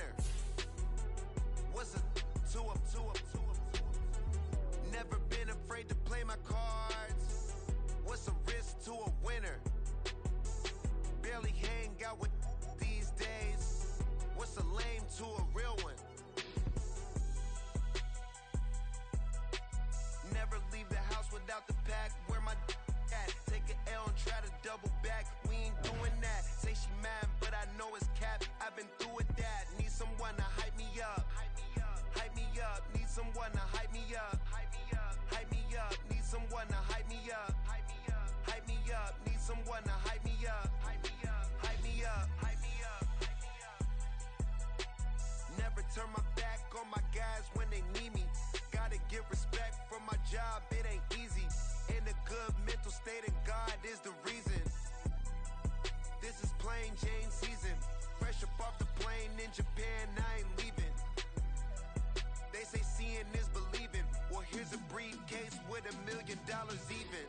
winner? What's a two up? Never been afraid to play my cards. What's a risk to a winner? Barely hang out with these days. What's a lame to a real one? Never leave the house without the pack. Where my at? Take an L and try to double back. We ain't doing that. Say she mad, but I know it's cap. I've been through with that. Need someone to hype me up. Hype me up. Need someone to hype me up. Hype me up. Need someone to hype me up. Hype me up. Need someone to hype me up. Hype me up. Never turn my back on my guys when they need me. Gotta give respect for my job, it ain't easy. In a good mental state and God is the reason. This is plain Jane season. Fresh up off the plane in Japan, I ain't leaving. They say seeing is believing. Well, here's a briefcase with $1 million even.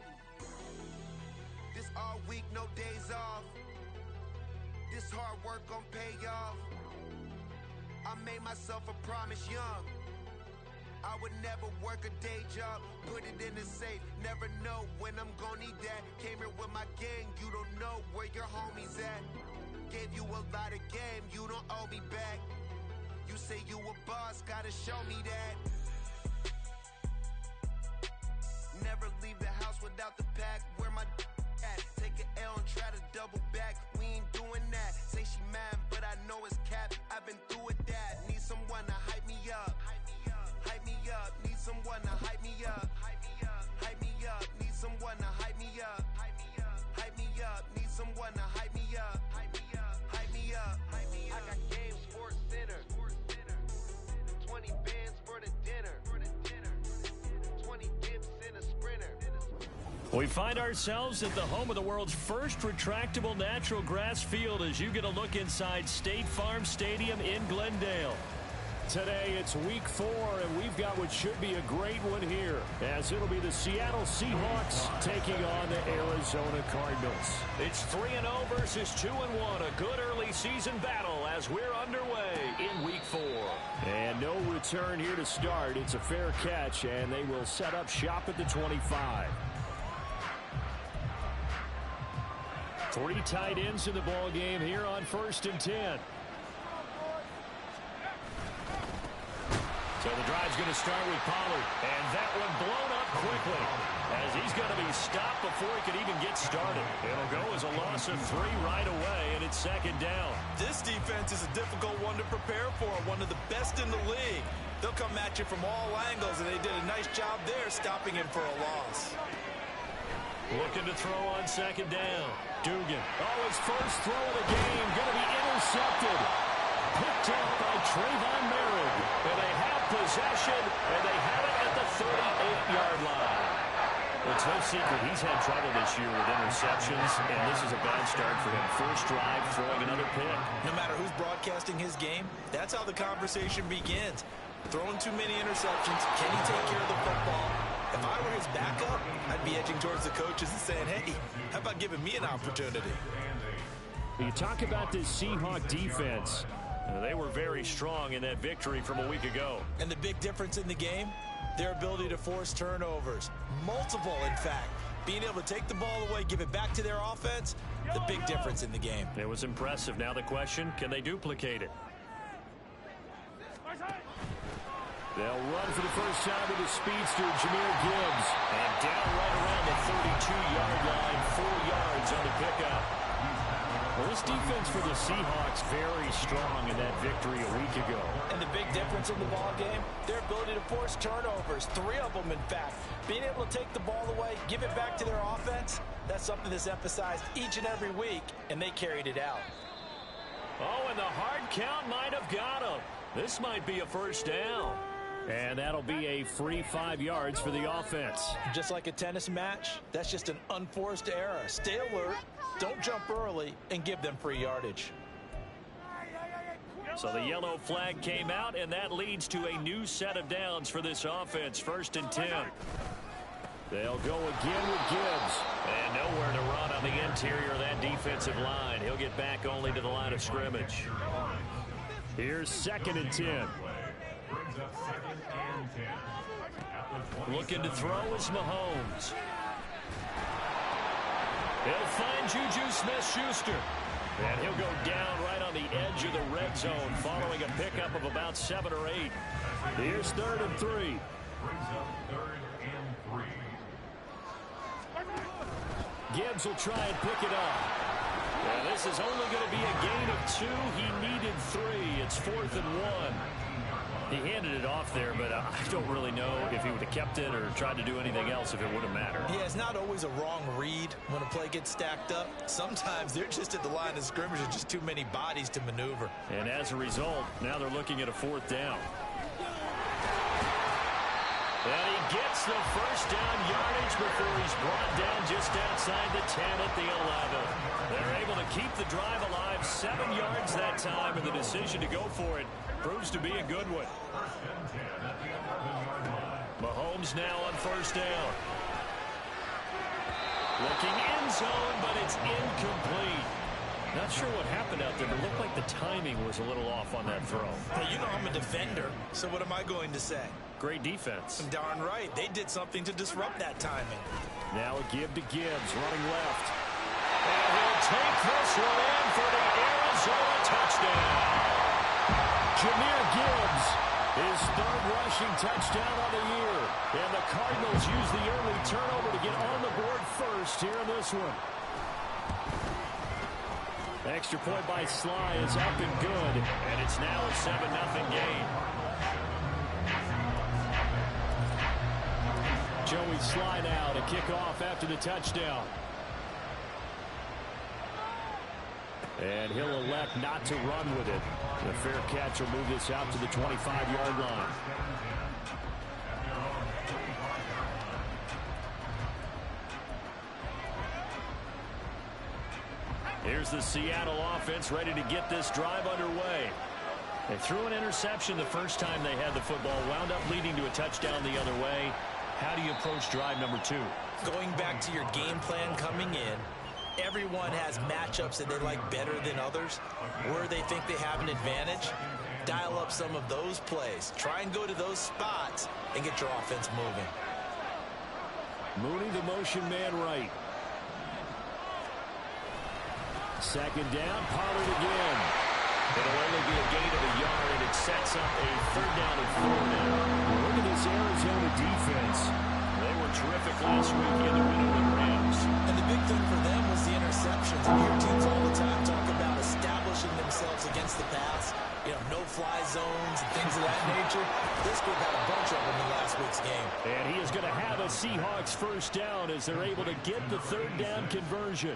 This all week, no days off. This hard work gon' pay off. I made myself a promise young. I would never work a day job, put it in the safe. Never know when I'm gonna need that. Came here with my gang, you don't know where your homies at. Gave you a lot of game, you don't owe me back. You say you a boss, gotta show me that. Never leave the house without the pack. Where my at? Take an L and try to double back. We ain't doing that. Say she mad, but I know it's cap. I've been through with that. Need someone to hype me up. Hype me up. Need someone to hype me up. Hype me up. Need someone to hype me up. Hype me up. Need someone to hype me up. Hype me up. I got game Sports Center. 20 bands for the dinner. 20 dips in a sprinter. We find ourselves at the home of the world's first retractable natural grass field as you get a look inside State Farm Stadium in Glendale. Today it's week 4, and we've got what should be a great one here, as it'll be the Seattle Seahawks taking on the Arizona Cardinals. It's 3-0 versus 2-1, a good early season battle as we're underway in week 4. And no return here to start. It's a fair catch, and they will set up shop at the 25. 3 tight ends in the ball game here on 1st and 10. So the drive's going to start with Pollard. And that one blown up quickly as he's going to be stopped before he could even get started. It'll go as a loss of 3 right away, and it's 2nd down. This defense is a difficult one to prepare for, one of the best in the league. They'll come at you from all angles, and they did a nice job there stopping him for a loss. Looking to throw on 2nd down. Dugan. Oh, his first throw of the game. Going to be intercepted. Picked up by Trayvon Merritt. And they have possession, and they have it at the 38-yard line. Well, it's no secret he's had trouble this year with interceptions, and this is a bad start for him. First drive, throwing another pick. No matter who's broadcasting his game, that's how the conversation begins. Throwing too many interceptions. Can he take care of the football? If I were his backup, I'd be edging towards the coaches and saying, hey, how about giving me an opportunity? You talk about this Seahawk defense. They were very strong in that victory from a week ago. And the big difference in the game, their ability to force turnovers. Multiple, in fact. Being able to take the ball away, give it back to their offense, the big difference in the game. It was impressive. Now the question, can they duplicate it? They'll run for the first time with the speedster, Jahmyr Gibbs. And down right around the 32-yard line, 4 yards on the pickup. Well, this defense for the Seahawks very strong in that victory a week ago. And the big difference in the ball game, their ability to force turnovers, 3 of them, in fact. Being able to take the ball away, give it back to their offense, that's something that's emphasized each and every week, and they carried it out. Oh, and the hard count might have got him. This might be a first down. And that'll be a free 5 yards for the offense. Just like a tennis match, that's just an unforced error. Stay alert, don't jump early, and give them free yardage. So the yellow flag came out, and that leads to a new set of downs for this offense. 1st and 10. They'll go again with Gibbs. And nowhere to run on the interior of that defensive line. He'll get back only to the line of scrimmage. Here's 2nd and 10. Looking to throw is Mahomes. He'll find Juju Smith-Schuster. And he'll go down right on the edge of the red zone following a pickup of about 7 or 8. Here's 3rd and 3. Gibbs will try and pick it up. And this is only going to be a gain of 2. He needed 3. It's 4th and 1. He handed it off there, but I don't really know if he would have kept it or tried to do anything else if it would have mattered. Yeah, it's not always a wrong read when a play gets stacked up. Sometimes they're just at the line of scrimmage with just too many bodies to maneuver. And as a result, now they're looking at a 4th down. And he gets the first down yardage before he's brought down just outside the 10 at the 11. They're able to keep the drive alive, 7 yards that time, and the decision to go for it proves to be a good one. Mahomes now on 1st down. Looking end zone, but it's incomplete. Not sure what happened out there, but it looked like the timing was a little off on that throw. Well, you know I'm a defender, so what am I going to say? Great defense. Darn right. They did something to disrupt that timing. Now a give to Gibbs, running left. And he'll take this one in for the Arizona touchdown. Jahmyr Gibbs, his 3rd rushing touchdown on the year. And the Cardinals use the early turnover to get on the board first here in this one. Extra point by Sly is up and good. And it's now a 7-0 game. Joey Sly now to kick off after the touchdown. And he'll elect not to run with it. The fair catch will move this out to the 25-yard line. Here's the Seattle offense ready to get this drive underway. They threw an interception the first time they had the football, wound up leading to a touchdown the other way. How do you approach drive number 2? Going back to your game plan coming in, everyone has matchups that they like better than others. Where they think they have an advantage, dial up some of those plays. Try and go to those spots and get your offense moving. Mooney, the motion man right. 2nd down, Pollard again. It'll only be a gain of a yard, and it sets up a 3rd down and 4 now. Look at this Arizona defense. They were terrific last week in the win over the Rams. And the big thing for them was the interceptions. And your teams all the time talk about establishing themselves against the pass. You know, no-fly zones and things of that nature. This group had a bunch of them in last week's game. And he is going to have a Seahawks 1st down as they're able to get the 3rd down conversion.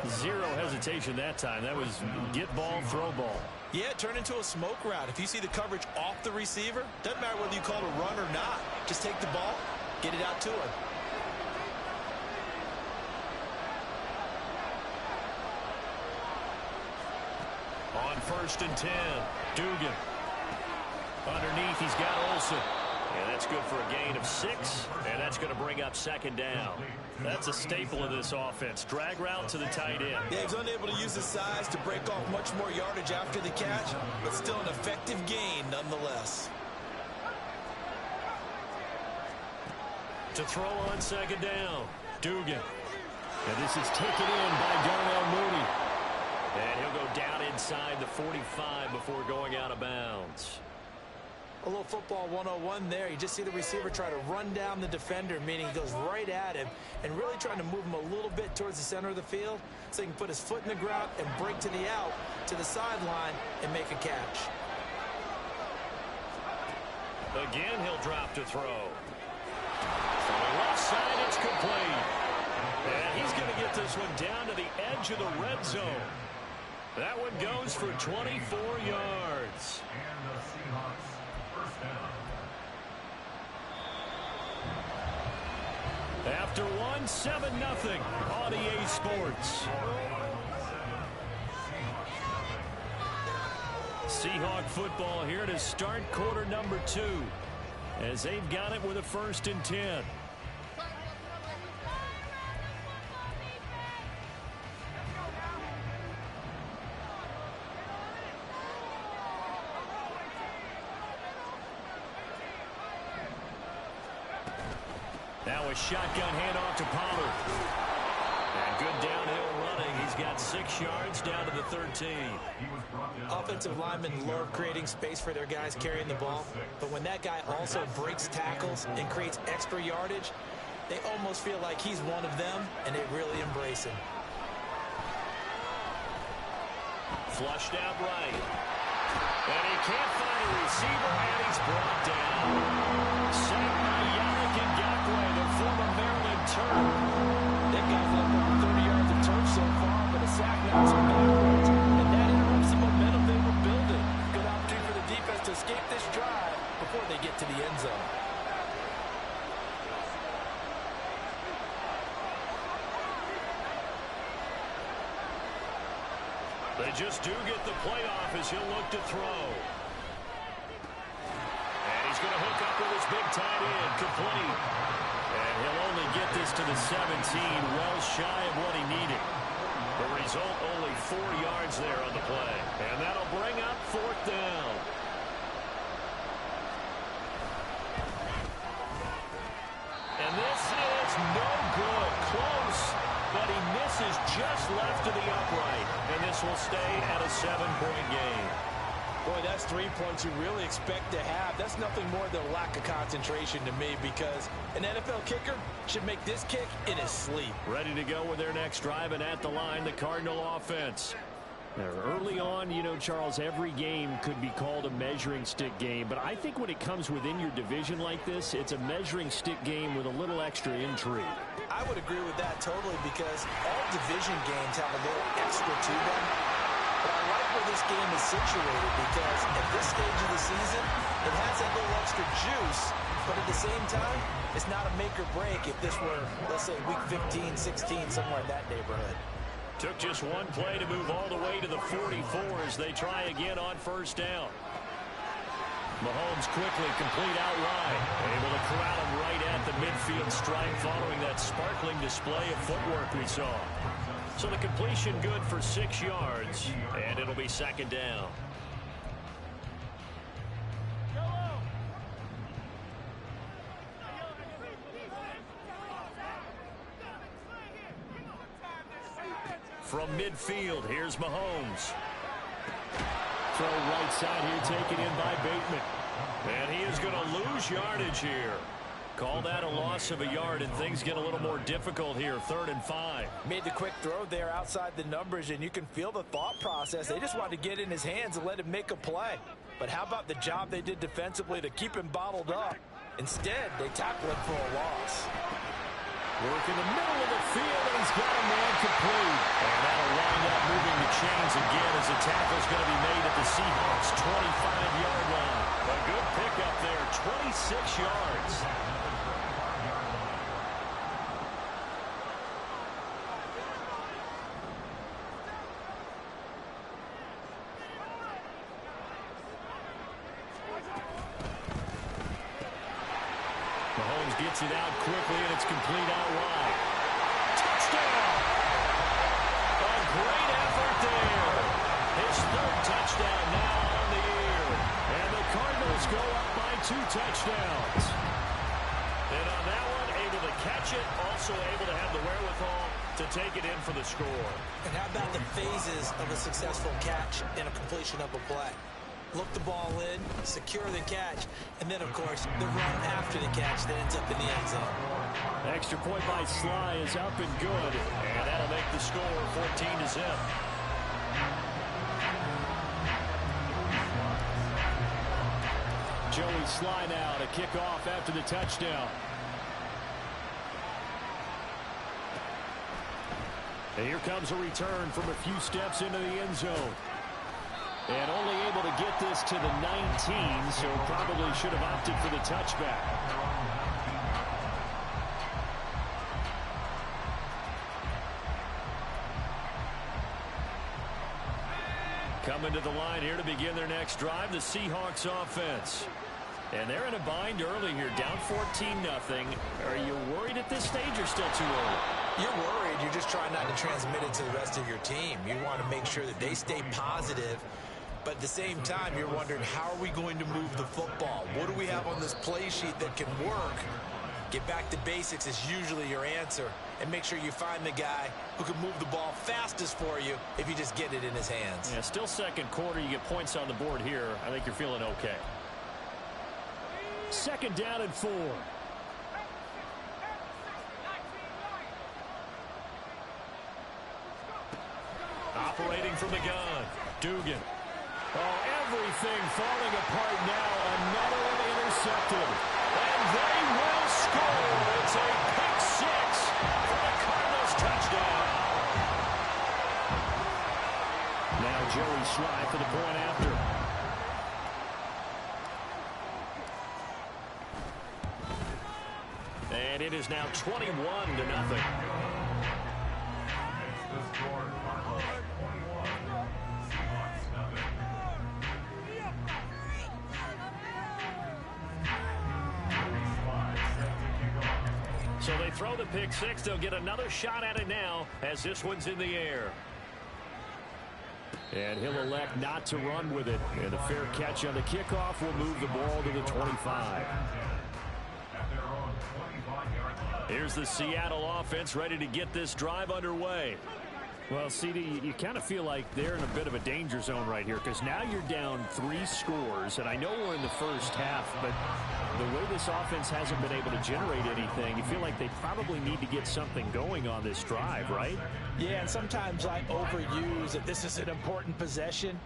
Zero hesitation that time. That was get ball, throw ball. Yeah, it turned into a smoke route. If you see the coverage off the receiver, doesn't matter whether you call it a run or not. Just take the ball, get it out to him. On 1st and 10, Dugan. Underneath, he's got Olsen. And that's good for a gain of 6, and that's going to bring up 2nd down. That's a staple of this offense. Drag route to the tight end. Yeah, he's unable to use his size to break off much more yardage after the catch, but still an effective gain nonetheless. To throw on 2nd down, Dugan. And this is taken in by Darnell Mooney. And he'll go down inside the 45 before going out of bounds. A little football 101 there. You just see the receiver try to run down the defender, meaning he goes right at him and really trying to move him a little bit towards the center of the field so he can put his foot in the ground and break to the out, to the sideline, and make a catch. Again, he'll drop to throw. From the left side, it's complete. And he's going to get this one down to the edge of the red zone. That one goes for 24 yards. After one, 7-0 on EA Sports. Seahawk football here to start quarter number 2 as they've got it with a 1st and 10. Now a shotgun handoff to Pollard. And good downhill running. He's got 6 yards down to the 13. Offensive linemen love creating space for their guys carrying the ball. But when that guy also breaks tackles and creates extra yardage, they almost feel like he's one of them, and they really embrace him. Flushed out right. And he can't find a receiver, and he's brought down. Sacked by Yannick Ngakoue, the former Maryland Terp. They've got like over 30 yards of turf so far, but a sack knocks them backwards. And that interrupts the momentum they were building. Good opportunity for the defense to escape this drive before they get to the end zone. They just do get the playoff as he'll look to throw. And he's going to hook up with his big tight end, complete. And he'll only get this to the 17, well shy of what he needed. The result, only 4 yards there on the play. And that'll bring up 4th down. And this is no good. Close. But he misses just left to the upright. And this will stay at a 7-point game. Boy, that's 3 points you really expect to have. That's nothing more than a lack of concentration to me, because an NFL kicker should make this kick in his sleep. Ready to go with their next drive, and at the line, the Cardinal offense. Now, early on, you know, Charles, every game could be called a measuring stick game. But I think when it comes within your division like this, it's a measuring stick game with a little extra intrigue. I would agree with that totally, because all division games have a little extra to them. But I like where this game is situated, because at this stage of the season, it has that little extra juice. But at the same time, it's not a make or break if this were, let's say, week 15, 16, somewhere in that neighborhood. Took just one play to move all the way to the 44 as they try again on 1st down. Mahomes quickly complete out wide. Able to corral him right at the midfield stripe following that sparkling display of footwork we saw. So the completion good for 6 yards, and it'll be 2nd down. From midfield, here's Mahomes. Throw right side here, taken in by Bateman. And he is going to lose yardage here. Call that a loss of a yard, and things get a little more difficult here. 3rd and 5. Made the quick throw there outside the numbers, and you can feel the thought process. They just wanted to get in his hands and let him make a play. But how about the job they did defensively to keep him bottled up? Instead, they tackled him for a loss. Work in the middle of the field, and he's got a man complete. And that'll wind up moving the chains again as the tackle's going to be made at the Seahawks' 25-yard line. A good pickup there, 26 yards. Mahomes gets it out quickly, and it's complete out wide. Touchdown! A great effort there. His 3rd touchdown now on the year. And the Cardinals go up by 2 touchdowns. And on that one, able to catch it, also able to have the wherewithal to take it in for the score. And how about the phases of a successful catch and a completion of a play? Look the ball in, secure the catch, and then, of course, the run after the catch that ends up in the end zone. Extra point by Sly is up and good, and that'll make the score 14-0. Joey Sly now to kick off after the touchdown. And here comes a return from a few steps into the end zone. And only able to get this to the 19, so probably should have opted for the touchback. Coming to the line here to begin their next drive, the Seahawks offense. And they're in a bind early here, down 14-0. Are you worried at this stage or still too early? You're worried. You're just trying not to transmit it to the rest of your team. You want to make sure that they stay positive. But at the same time, you're wondering, how are we going to move the football? What do we have on this play sheet that can work? Get back to basics is usually your answer. And make sure you find the guy who can move the ball fastest for you if you just get it in his hands. Yeah, still second quarter. You get points on the board here. I think you're feeling okay. Second down and 4. Operating from the gun. Dugan. Oh, everything falling apart now. Another one intercepted. And they will score. It's a pick 6 for the Cardinals touchdown. Now Joey Slye for the point after. And it is now 21-0. So they throw the pick 6. They'll get another shot at it now as this one's in the air. And he'll elect not to run with it. And the fair catch on the kickoff will move the ball to the 25. Here's the Seattle offense ready to get this drive underway. Well, CD, you kind of feel like they're in a bit of a danger zone right here because now you're down 3 scores. And I know we're in the first half, but the way this offense hasn't been able to generate anything, you feel like they probably need to get something going on this drive, right? Yeah, and sometimes I overuse that this is an important possession.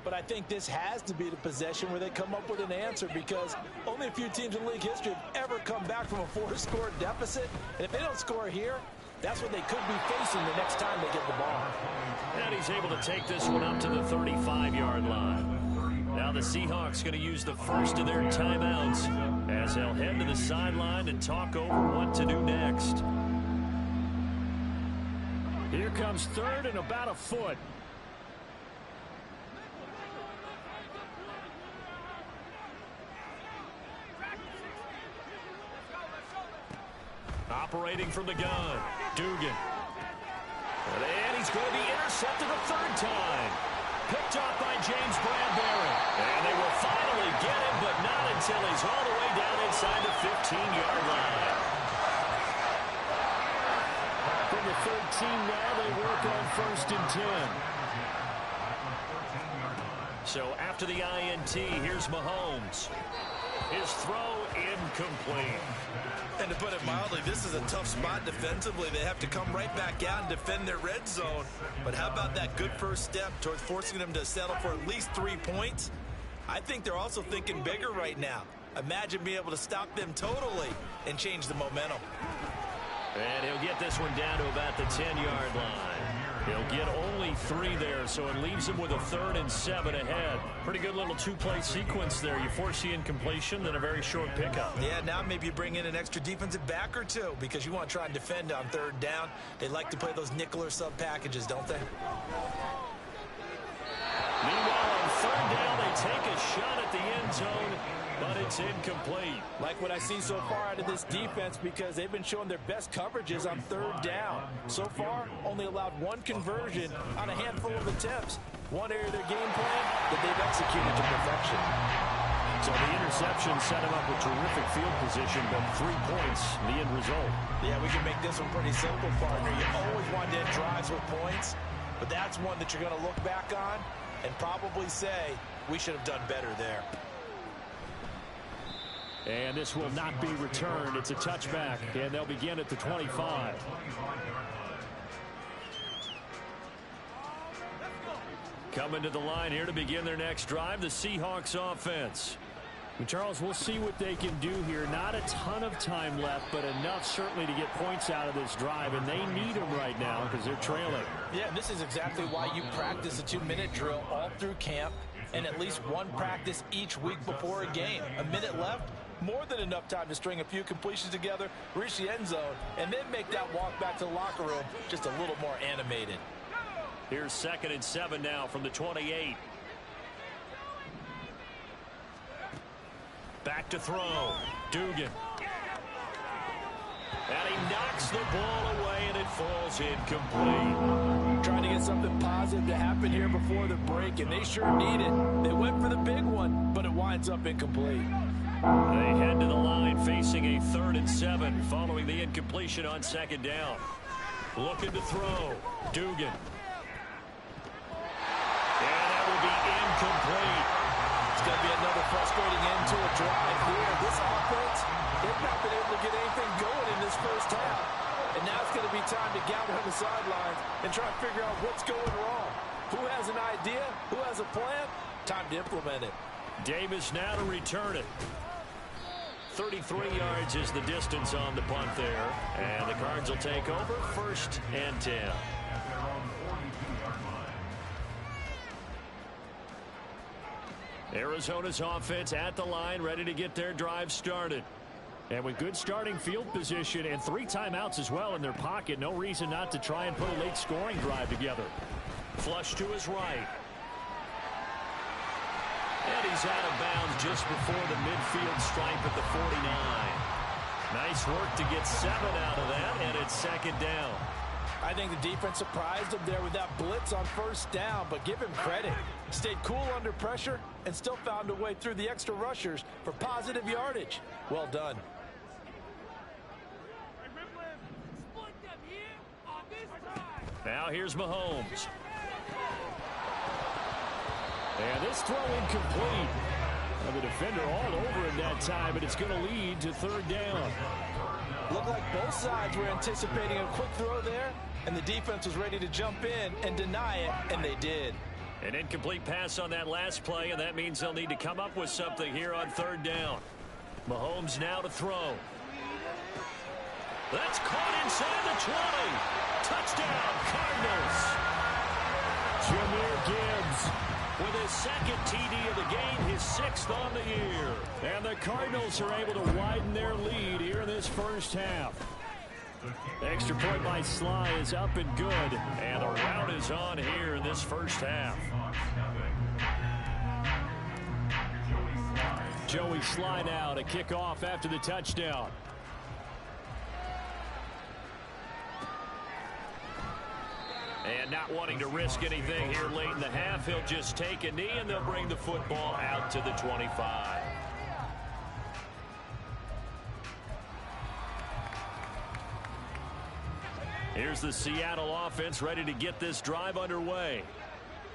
But I think this has to be the possession where they come up with an answer because only a few teams in league history have ever come back from a 4-score deficit. And if they don't score here, that's what they could be facing the next time they get the ball. And he's able to take this one up to the 35-yard line. Now the Seahawks going to use the first of their timeouts as they'll head to the sideline and talk over what to do next. Here comes third and about a foot. Operating from the gun, Dugan. And he's going to be intercepted a third time. Picked off by James Bradbury. And they will finally get him, but not until he's all the way down inside the 15-yard line. From the 13 now, they work on 1st and 10. So after the INT, here's Mahomes. His throw incomplete. And to put it mildly, this is a tough spot defensively. They have to come right back out and defend their red zone. But how about that good first step towards forcing them to settle for at least 3 points? I think they're also thinking bigger right now. Imagine being able to stop them totally and change the momentum. And he'll get this one down to about the 10-yard line. He'll get only 3 there, so it leaves him with a 3rd and 7 ahead. Pretty good little 2-play sequence there. You force the incompletion, then a very short pickup. Yeah, now maybe you bring in an extra defensive back or 2 because you want to try and defend on 3rd down. They like to play those nickel or sub packages, don't they? Meanwhile, on 3rd down, they take a shot at the end zone, but it's incomplete. Like what I see so far out of this defense because they've been showing their best coverages on 3rd down. So far, only allowed 1 conversion on a handful of attempts. One area of their game plan that they've executed to perfection. So the interception set him up with terrific field position, but 3 points, the end result. Yeah, we can make this one pretty simple, partner. You always want to end drives with points, but that's one that you're going to look back on and probably say, we should have done better there. And this will not be returned. It's a touchback, and they'll begin at the 25. Coming to the line here to begin their next drive, the Seahawks offense. And Charles, we'll see what they can do here. Not a ton of time left, but enough certainly to get points out of this drive, and they need them right now because they're trailing. Yeah, and this is exactly why you practice a 2-minute drill all through camp and at least 1 practice each week before a game. A minute left, more than enough time to string a few completions together, reach the end zone, and then make that walk back to the locker room just a little more animated. Here's 2nd and 7 now from the 28. Back to throw. Dugan. And he knocks the ball away, and it falls incomplete. Trying to get something positive to happen here before the break, and they sure need it. They went for the big one, but it winds up incomplete. They head to the line facing a 3rd and 7 following the incompletion on 2nd down. Looking to throw. Dugan. And that will be incomplete. It's going to be another frustrating end to a drive here. This offense, they've not been able to get anything going in this first half. And now it's going to be time to gather on the sidelines and try to figure out what's going wrong. Who has an idea? Who has a plan? Time to implement it. Davis now to return it. 33 yards is the distance on the punt there. And the Cards will take over 1st and 10. Arizona's offense at the line, ready to get their drive started. And with good starting field position and 3 timeouts as well in their pocket, no reason not to try and put a late scoring drive together. Flush to his right. And he's out of bounds just before the midfield stripe at the 49. Nice work to get 7 out of that, and it's 2nd down. I think the defense surprised him there with that blitz on 1st down, but give him credit. Stayed cool under pressure and still found a way through the extra rushers for positive yardage. Well done. Now here's Mahomes. And this throw incomplete. The defender all over him that time, but it's going to lead to 3rd down. Looked like both sides were anticipating a quick throw there, and the defense was ready to jump in and deny it, and they did. An incomplete pass on that last play, and that means they'll need to come up with something here on 3rd down. Mahomes now to throw. That's caught inside the 20. Touchdown, Cardinals. Jahmyr Gibbs with his 2nd TD of the game, his 6th on the year. And the Cardinals are able to widen their lead here in this first half. Extra point by Sly is up and good. And the rout is on here in this first half. Joey Sly now to kick off after the touchdown. And not wanting to risk anything here late in the half, he'll just take a knee and they'll bring the football out to the 25. Here's the Seattle offense ready to get this drive underway.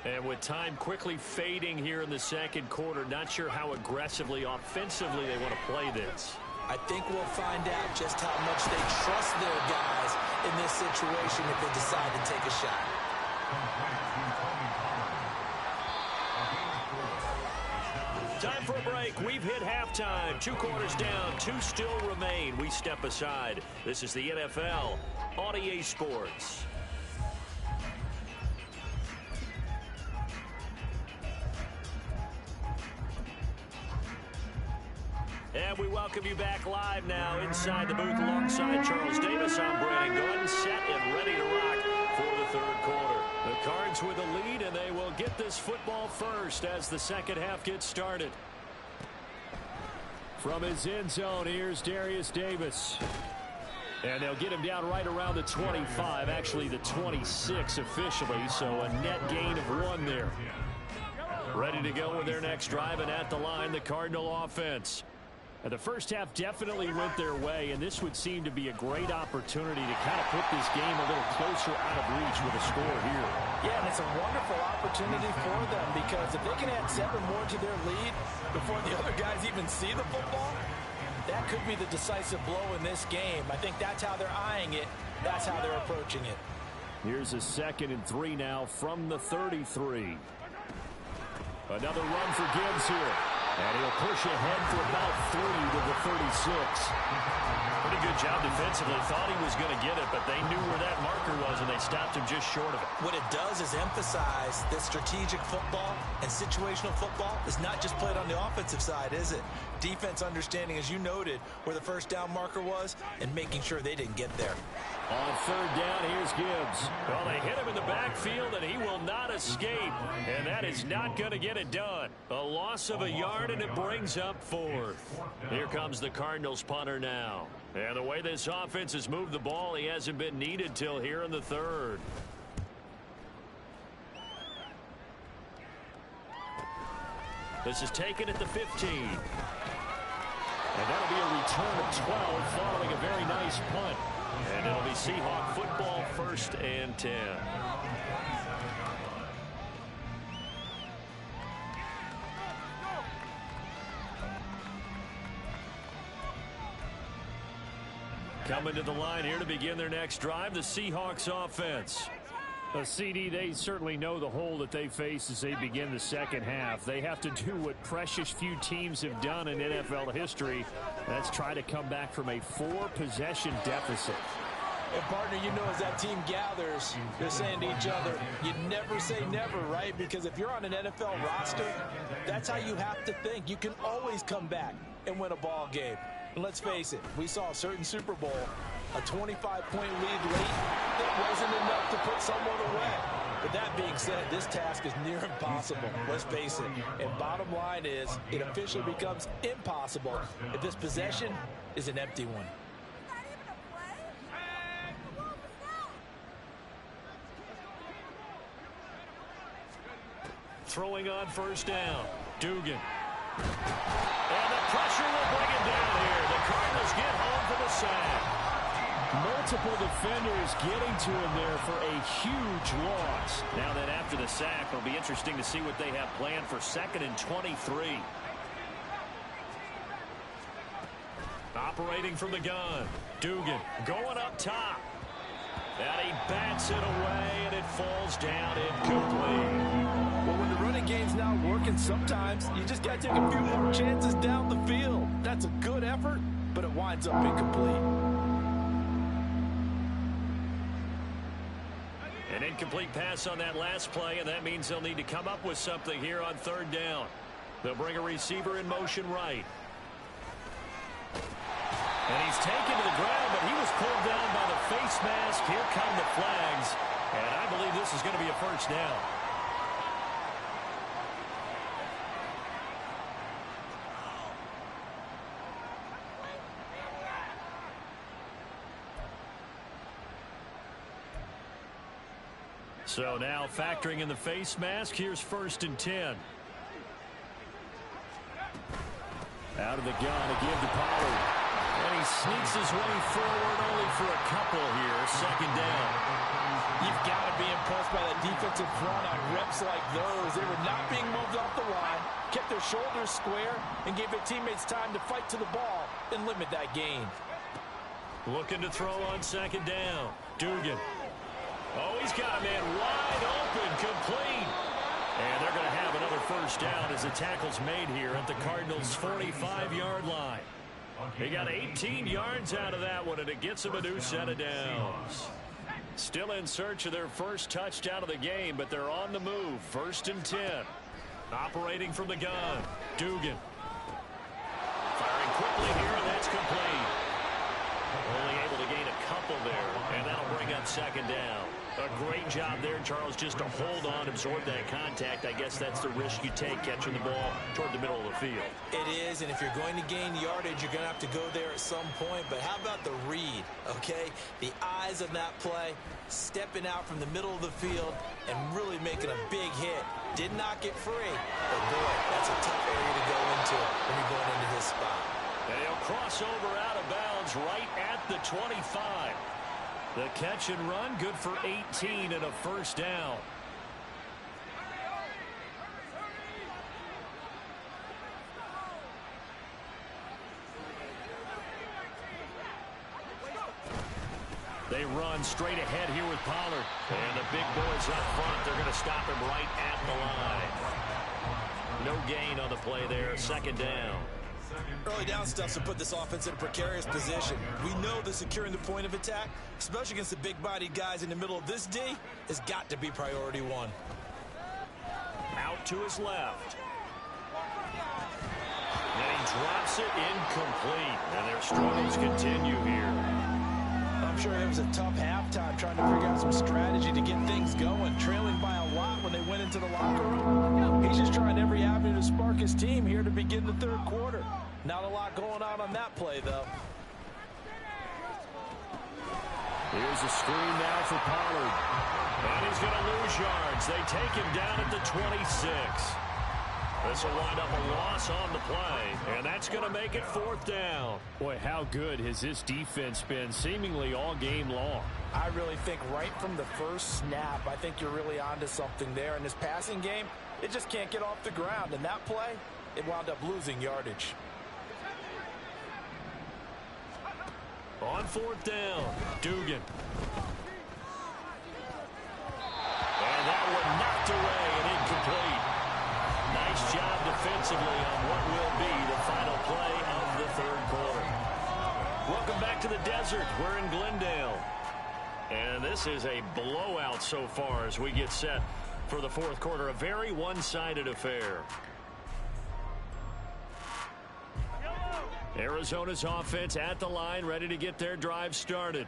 And with time quickly fading here in the 2nd quarter, not sure how aggressively, offensively they want to play this. I think we'll find out just how much they trust their guys in this situation if they decide to take a shot. Time for a break. We've hit halftime. 2 quarters down, 2 still remain. We step aside. This is the NFL on EA Sports. And we welcome you back live now inside the booth alongside Charles Davis. I'm Brandon Gordon, set and ready to rock for the 3rd quarter. The Cards with a lead, and they will get this football first as the 2nd half gets started. From his end zone, here's Darius Davis. And they'll get him down right around the 25, actually the 26 officially, so a net gain of 1 there. Ready to go with their next drive, and at the line, the Cardinal offense. And the first half definitely went their way, and this would seem to be a great opportunity to kind of put this game a little closer out of reach with a score here. Yeah, and it's a wonderful opportunity for them because if they can add 7 more to their lead before the other guys even see the football, that could be the decisive blow in this game. I think that's how they're eyeing it. That's how they're approaching it. Here's a 2nd and 3 now from the 33. Another run for Gibbs here. And he'll push ahead for about 3 to the 36. Pretty good job defensively. Thought he was going to get it, but they knew where that marker was, and they stopped him just short of it. What it does is emphasize that strategic football and situational football is not just played on the offensive side, is it? Defense understanding, as you noted, where the 1st down marker was and making sure they didn't get there. On 3rd down, here's Gibbs. Well, they hit him in the backfield, and he will not escape. And that is not going to get it done. A loss of a yard, and it brings up 4th. Here comes the Cardinals punter now. And the way this offense has moved the ball, he hasn't been needed till here in the 3rd. This is taken at the 15. And that'll be a return of 12 following a very nice punt. And it'll be Seahawk football, 1st and 10. Coming to the line here to begin their next drive, the Seahawks offense. CD, they certainly know the hole that they face as they begin the second half. They have to do what precious few teams have done in NFL history. That's try to come back from a 4-possession deficit. And, partner, you know, as that team gathers, they're saying to each other, you never say never, right? Because if you're on an NFL roster, that's how you have to think. You can always come back and win a ball game. And let's face it, we saw a certain Super Bowl, a 25-point lead late. That wasn't enough to put someone away. But that being said, this task is near impossible. Let's face it. And bottom line is, it officially becomes impossible if this possession is an empty one. Throwing on 1st down. Dugan. And the pressure will bring him down here. The Cardinals get home for the sack. Multiple defenders getting to him there for a huge loss. Now that after the sack, it'll be interesting to see what they have planned for 2nd and 23. Operating from the gun. Dugan going up top. And he bats it away, and it falls down incomplete. Well, when the running game's not working, sometimes you just got to take a few more chances down the field. That's a good effort, but it winds up incomplete. An incomplete pass on that last play, and that means they'll need to come up with something here on 3rd down. They'll bring a receiver in motion right. And he's taken to the ground, but he was pulled down by the face mask. Here come the flags, and I believe this is going to be a 1st down. So now factoring in the face mask, here's 1st and 10. Out of the gun again to Pollard. And he sneaks his way forward only for a couple here. 2nd down. You've got to be impressed by that defensive front on reps like those. They were not being moved off the line, kept their shoulders square, and gave their teammates time to fight to the ball and limit that gain. Looking to throw on 2nd down. Dugan. Oh, he's got a man wide open, complete. And they're going to have another 1st down as the tackle's made here at the Cardinals' 45-yard line. They got 18 yards out of that one, and it gets them a new set of downs. Still in search of their 1st touchdown of the game, but they're on the move. 1st and 10. Operating from the gun. Dugan. Firing quickly here, and that's complete. Only able to gain a couple there, and that'll bring up 2nd down. A great job there, Charles, just to hold on, absorb that contact. I guess that's the risk you take catching the ball toward the middle of the field. It is, and if you're going to gain yardage, you're going to have to go there at some point. But how about the read, okay? The eyes of that play, stepping out from the middle of the field and really making a big hit. Did not get free, but boy, that's a tough area to go into when you're going into his spot. And he'll cross over out of bounds right at the 25. The catch and run, good for 18 and a 1st down. They run straight ahead here with Pollard. And the big boys up front, they're going to stop him right at the line. No gain on the play there, 2nd down. Early down stuff to put this offense in a precarious position. We know that securing the point of attack, especially against the big-bodied guys in the middle of this D, has got to be priority 1. Out to his left. And he drops it incomplete. And their struggles continue here. I'm sure it was a tough halftime trying to figure out some strategy to get things going. Trailing by a lot when they went into the locker room. He's just trying every avenue to spark his team here to begin the 3rd quarter. Not a lot going on that play, though. Here's a screen now for Pollard. And he's going to lose yards. They take him down at the 26. This will wind up a loss on the play, and that's going to make it 4th down. Boy, how good has this defense been seemingly all game long? I really think right from the first snap, I think you're really onto something there. In this passing game, it just can't get off the ground. And that play, it wound up losing yardage. On 4th down, Dugan. And that one knocked away and incomplete. Nice job defensively on what will be the final play of the 3rd quarter. Welcome back to the desert. We're in Glendale. And this is a blowout so far as we get set for the 4th quarter. A very one-sided affair. Arizona's offense at the line, ready to get their drive started.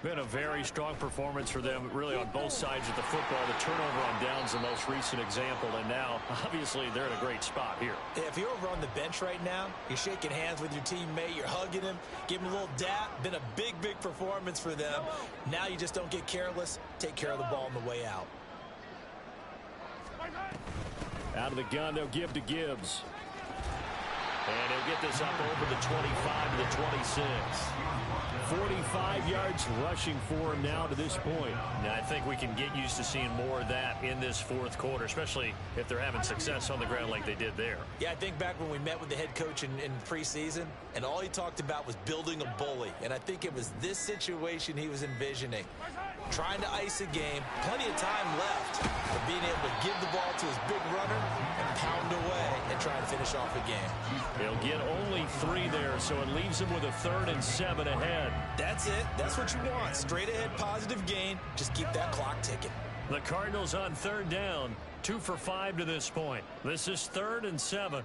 Been a very strong performance for them, really, on both sides of the football. The turnover on downs, the most recent example, and now, obviously, they're in a great spot here. Yeah, if you're over on the bench right now, you're shaking hands with your teammate, you're hugging him, give him a little dap. Been a big, big performance for them. Now you just don't get careless. Take care of the ball on the way out. Out of the gun, they'll give to Gibbs. And he'll get this up over the 25 to the 26. 45 yards rushing for him now to this point. Now, I think we can get used to seeing more of that in this 4th quarter, especially if they're having success on the ground like they did there. Yeah, I think back when we met with the head coach in preseason, and all he talked about was building a bully. And I think it was this situation he was envisioning. Trying to ice a game, plenty of time left, but being able to give the ball to his big runner and pound away and try and finish off the game. He'll get only 3 there, so it leaves him with a 3rd and 7 ahead. That's it. That's what you want. Straight ahead positive gain. Just keep that clock ticking. The Cardinals on 3rd down, 2 for 5 to this point. This is 3rd and 7.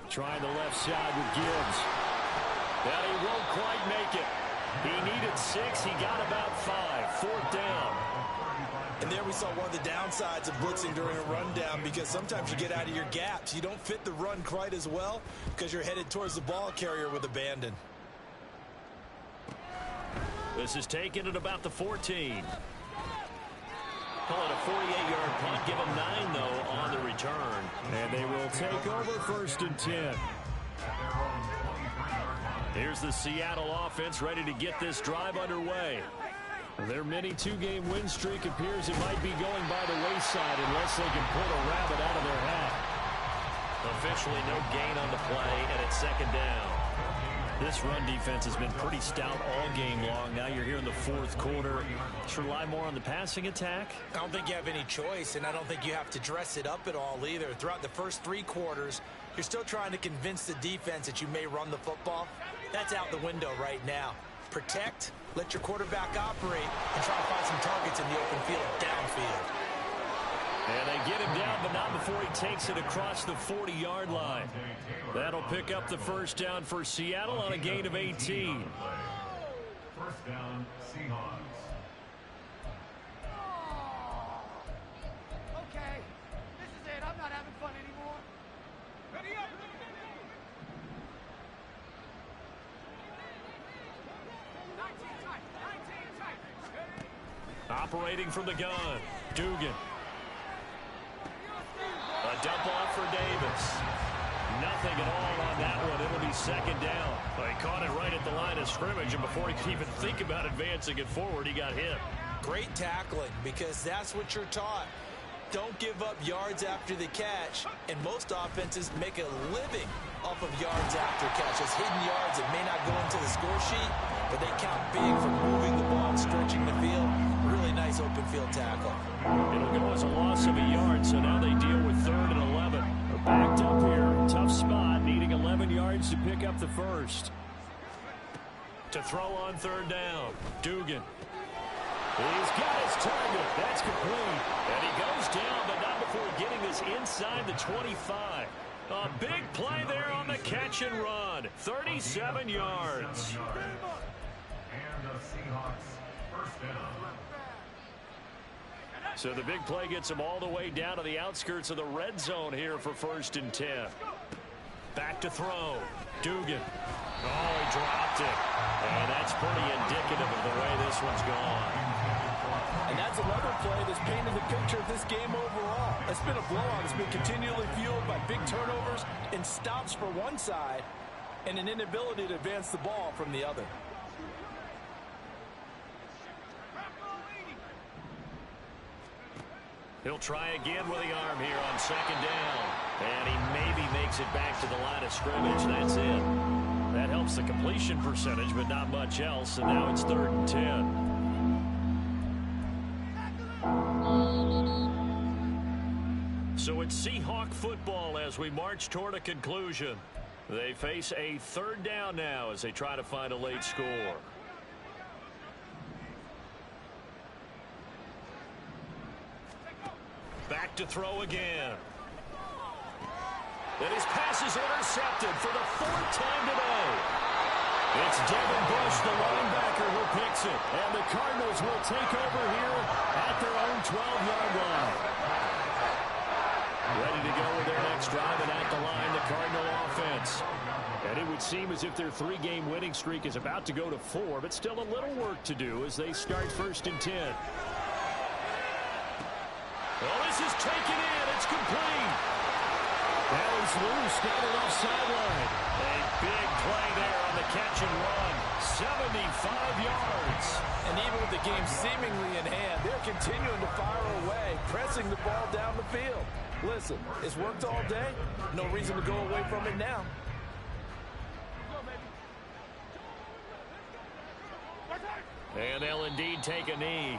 Trying the left side with Gibbs. But he won't quite make it. He needed 6. He got about 5. 4th down. And there we saw one of the downsides of blitzing during a rundown, because sometimes you get out of your gaps. You don't fit the run quite as well because you're headed towards the ball carrier with abandon. This is taken at about the 14. Call it a 48-yard punt. Give him 9, though, on the return. And they will take over 1st and 10. Here's the Seattle offense ready to get this drive underway. Their mini 2-game win streak appears it might be going by the wayside unless they can pull a rabbit out of their hat. Officially no gain on the play, and it's 2nd down. This run defense has been pretty stout all game long. Now you're here in the 4th quarter. Just rely more on the passing attack. I don't think you have any choice, and I don't think you have to dress it up at all either. Throughout the first 3 quarters, you're still trying to convince the defense that you may run the football. That's out the window right now. Protect, let your quarterback operate, and try to find some targets in the open field downfield. And they get him down, but not before he takes it across the 40-yard line. That'll pick up the 1st down for Seattle on a gain of 18. 1st down, Seahawks. Okay, this is it. I'm not having fun anymore. Ready up! Operating from the gun, Dugan. A dump off for Davis. Nothing at all on that one. It'll be 2nd down. Well, he caught it right at the line of scrimmage, and before he could even think about advancing it forward, he got hit. Great tackling, because that's what you're taught. Don't give up yards after the catch, and most offenses make a living off of yards after catches. Hidden yards that may not go into the score sheet, but they count big for moving the ball and stretching the field. Really nice open field tackle. It'll go as a loss of a yard, so now they deal with 3rd and 11. They're backed up here. Tough spot, needing 11 yards to pick up the 1st. To throw on 3rd down, Dugan. He's got his target. That's complete. And he goes down, but not before getting this inside the 25. A big play there on the catch and run. 37 yards. And the Seahawks 1st down. So the big play gets him all the way down to the outskirts of the red zone here for 1st and 10. Back to throw. Dugan. Oh, he dropped it. And that's pretty indicative of the way this one's gone. And that's another play that's painted the picture of this game overall. It's been a blowout. It's been continually fueled by big turnovers and stops for one side and an inability to advance the ball from the other. He'll try again with the arm here on second down. And he maybe makes it back to the line of scrimmage. That's it. That helps the completion percentage, but not much else. And now it's 3rd and 10. So it's Seahawk football as we march toward a conclusion. They face a 3rd down now as they try to find a late score. Back to throw again. And his pass is intercepted for the 4th time today. It's Devin Bush, the linebacker, who picks it. And the Cardinals will take over here at their own 12-yard line. Ready to go with their next drive, and at the line, the Cardinal offense. And it would seem as if their 3-game winning streak is about to go to 4, but still a little work to do as they start 1st and 10. Well, this is taken in. It's complete. That was loose down the left sideline. A big play there on the catch and run. 75 yards. And even with the game seemingly in hand, they're continuing to fire away, pressing the ball down the field. Listen, it's worked all day. No reason to go away from it now. And they'll indeed take a knee.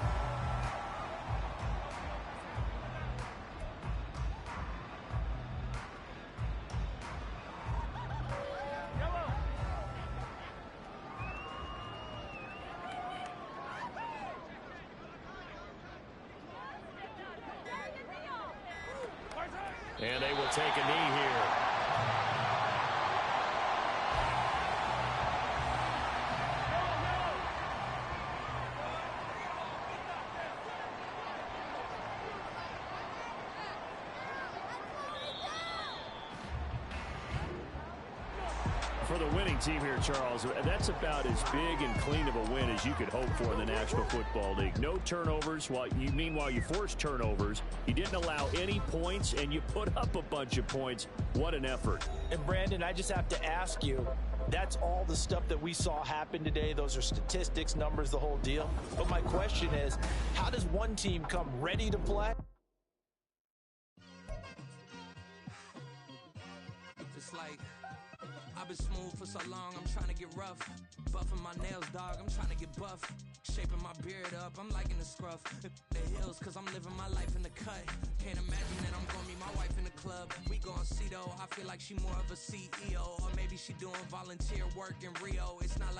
And they will take a knee here. For the winning team here, Charles, that's about as big and clean of a win as you could hope for in the National Football League. No turnovers. Meanwhile, you forced turnovers. You didn't allow any points, and you put up a bunch of points. What an effort. And, Brandon, I just have to ask you, that's all the stuff that we saw happen today. Those are statistics, numbers, the whole deal. But my question is, how does one team come ready to play? It's like, I've been smooth for so long, I'm trying to get rough. Buffing my nails, dog, I'm trying to get buff. Shaping my beard up, I'm liking the scruff. The hills, cause I'm living my life in the cut. Can't imagine that I'm gonna meet my wife in the club. We gon' see though, I feel like she more of a CEO. Or maybe she doing volunteer work in Rio. It's not like